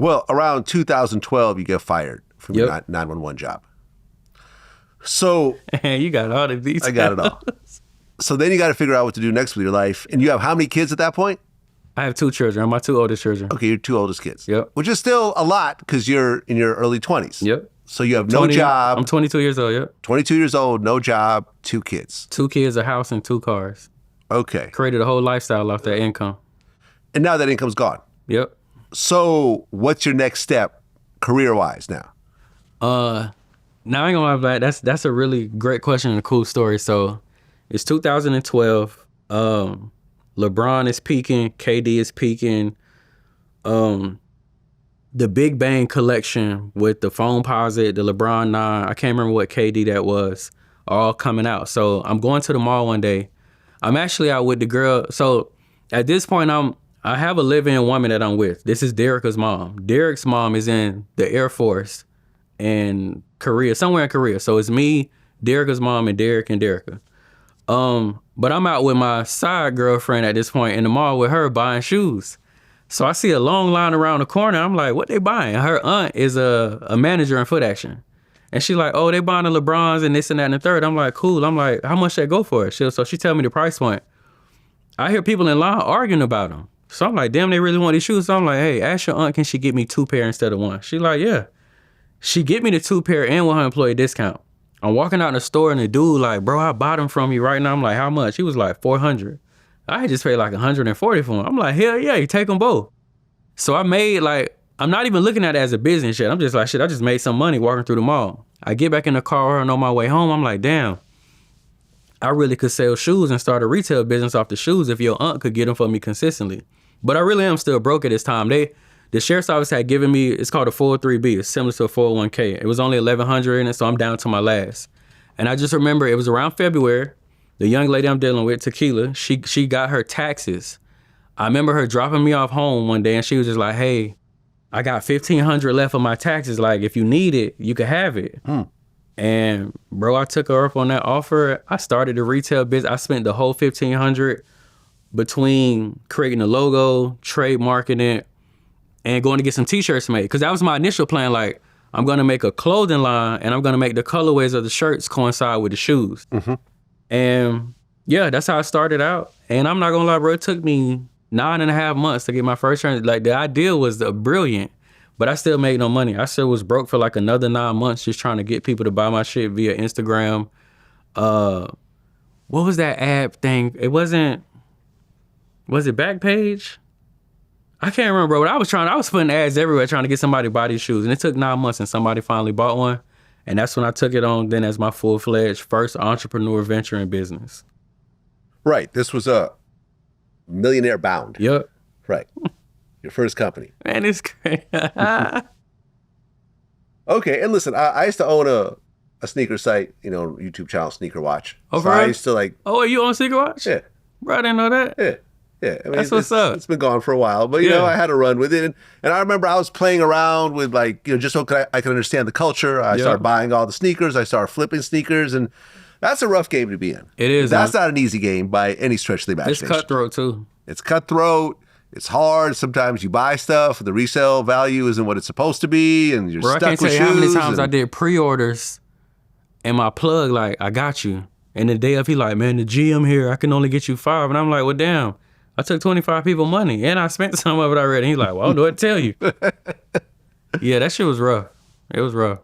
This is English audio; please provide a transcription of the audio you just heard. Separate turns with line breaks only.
Well, around 2012, you get fired from your 911 job. So
you got all the details.
I got it all. So then you got to figure out what to do next with your life. And you have how many kids at that point?
I have 2 children. I'm my 2 oldest children.
Okay, your 2 oldest kids.
Yep.
Which is still a lot because you're in your early 20s.
Yep.
So you have no job.
I'm 22 years old, yep.
22 years old, no job, 2 kids.
2 kids, a house, and 2 cars.
Okay.
Created a whole lifestyle off that income.
And now that income's gone.
Yep.
So what's your next step career-wise now?
Now I ain't gonna lie, that's a really great question and a cool story. So it's 2012. LeBron is peaking, KD is peaking. The Big Bang collection with the Foamposite, the LeBron 9, I can't remember what KD that was, all coming out. So I'm going to the mall one day. I'm actually out with the girl. So at this point, I have a live-in woman that I'm with. This is Derrick's mom. Derrick's mom is in the Air Force in Korea, somewhere in Korea. So it's me, Derrick's mom, and Derrick and Derricka. But I'm out with my side girlfriend at this point in the mall with her buying shoes. So I see a long line around the corner. I'm like, what they buying? Her aunt is a manager in Foot Action. And she like, oh, they buying the LeBrons and this and that and the third. I'm like, cool. I'm like, how much they go for? So she tell me the price point. I hear people in line arguing about them. So I'm like, damn, they really want these shoes. So I'm like, hey, ask your aunt, can she get me 2 pair instead of 1? She like, yeah. She get me the 2 pair and with her employee discount. I'm walking out in the store and the dude like, bro, I bought them from you right now. I'm like, how much? He was like, $400. I had just paid like $140 for them. I'm like, hell yeah, you take them both. So I made like, I'm not even looking at it as a business shit. I'm just like, shit, I just made some money walking through the mall. I get back in the car and on my way home, I'm like, damn, I really could sell shoes and start a retail business off the shoes if your aunt could get them for me consistently. But I really am still broke at this time. The sheriff's office had given me, it's called a 403B. It's similar to a 401k. It was only $1,100 in it, so I'm down to my last. And I just remember it was around February. The young lady I'm dealing with, Tequila, she got her taxes. I remember her dropping me off home one day and she was just like, hey, I got $1,500 left of my taxes. Like, if you need it, you can have it. And bro, I took her up on that offer. I started the retail business. I spent the whole $1,500 between creating the logo, trademarking it, and going to get some t-shirts made. Cause that was my initial plan. Like, I'm gonna make a clothing line and I'm gonna make the colorways of the shirts coincide with the shoes. And yeah, that's how I started out. And I'm not gonna lie, bro, it took me 9.5 months to get my first turn. Like, the idea was brilliant, but I still made no money. I still was broke for like another 9 months just trying to get people to buy my shit via Instagram. What was that app thing? Was it Backpage? I can't remember, bro, but I was putting ads everywhere trying to get somebody to buy these shoes. And it took 9 months and somebody finally bought one. And that's when I took it on then as my full-fledged first entrepreneur venture in business.
Right. This was a Millionaire Bound.
Yep.
Right. Your first company.
Man, it's great.
Okay. And listen, I used to own a sneaker site, YouTube channel, Sneaker Watch.
Oh,
so I used to like...
Oh, are you on Sneaker Watch?
Yeah.
Bro, I didn't know that.
Yeah. Yeah, I mean,
that's what's up.
It's been gone for a while, but I had to run with it, and I remember I was playing around with just so I could understand the culture. I started buying all the sneakers. I started flipping sneakers, and that's a rough game to be in.
It is.
That's not an easy game by any stretch of the imagination.
It's cutthroat too.
It's cutthroat. It's hard. Sometimes you buy stuff, the resale value isn't what it's supposed to be, and you're stuck with shoes. I can't tell you how many times I did
pre-orders, and my plug like, I got you, and the day of he like, man, the GM here, I can only get you 5, and I'm like, well, damn. I took 25 people money and I spent some of it already. He's like, well, I don't know what to tell you. Yeah, that shit was rough. It was rough.